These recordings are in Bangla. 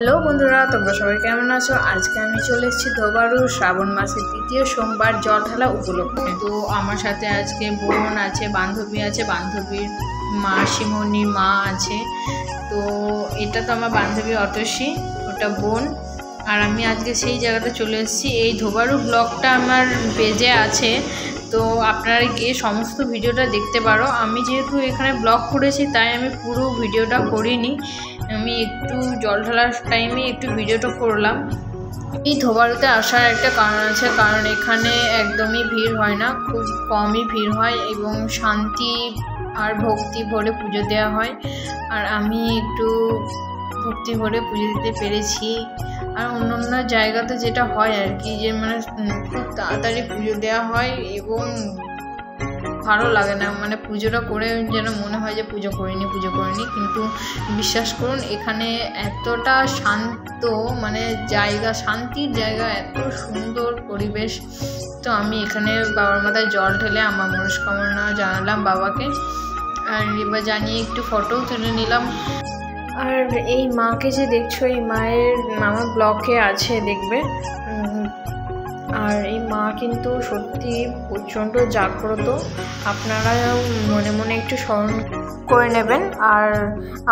হ্যালো বন্ধুরা, তোমরা সবাই কেমন আছো? আজকে আমি চলে এসেছি ধোবারু শ্রাবণ মাসের তৃতীয় সোমবার জল ঢালা উপলক্ষে। তো আমার সাথে আজকে বোন আছে, বান্ধবী আছে, বান্ধবীর মাসিমণির মা আছে। তো এটা তো আমার বান্ধবী অতসী, ওটা বোন। আর আমি আজকে সেই জায়গাতে চলে এসেছি। এই ধোবারু ব্লগটা আমার পেজে আছে, তো আপনারা গিয়ে সমস্ত ভিডিওটা দেখতে পারো। আমি যেহেতু এখানে ব্লগ করেছি তাই আমি পুরো ভিডিওটা করিনি, আমি একটু জল ঢালার টাইমে একটু ভিডিওটা করলাম। এই ধোবারুতে আসার একটা কারণ আছে, কারণ এখানে একদমই ভিড় হয় না, খুব কমই ভিড় হয় এবং শান্তি আর ভক্তি ভরে পুজো দেওয়া হয়। আর আমি একটু ভক্তি ভরে পুজো দিতে পেরেছি। আর অন্য অন্য জায়গাতে যেটা হয় আর কি, যে মানে খুব তাড়াতাড়ি পুজো দেওয়া হয় এবং ভালো লাগে না, মানে পুজোটা করে যেন মনে হয় যে পুজো করিনি। কিন্তু বিশ্বাস করুন, এখানে এতটা শান্ত মানে জায়গা, শান্তির জায়গা, এত সুন্দর পরিবেশ। তো আমি এখানে বাবার মাথায় জল ঢেলে আমার মনস্কামনা জানালাম বাবাকে, আর এবার জানিয়ে একটু ফটোও তুলে নিলাম। আর এই মাকে যে দেখছো, এই মায়ের আমার ব্লগে আছে, দেখবে। আর এই মা কিন্তু সত্যি প্রচণ্ড জাগ্রত, আপনারা মনে মনে একটু স্মরণ করে নেবেন। আর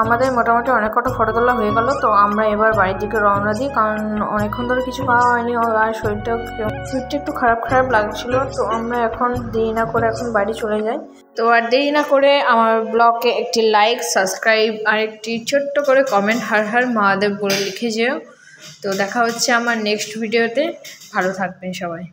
আমাদের মোটামুটি অনেক কটা ফটো তোলা হয়ে গেল, তো আমরা এবার বাড়ির দিকে রওনা দিই, কারণ অনেকক্ষণ ধরে কিছু খাওয়া হয়নি আর শরীরটা একটু খারাপ লাগছিলো। তো আমরা এখন দেরি না করে এখন বাড়ি চলে যাই। তো আর দেরি না করে আমার ব্লগে একটি লাইক, সাবস্ক্রাইব আর একটি ছোট্ট করে কমেন্ট হর হর মহাদেব বলে লিখে যেও। তো দেখা হচ্ছে আমার নেক্সট ভিডিওতে। ভালো থাকবেন সবাই।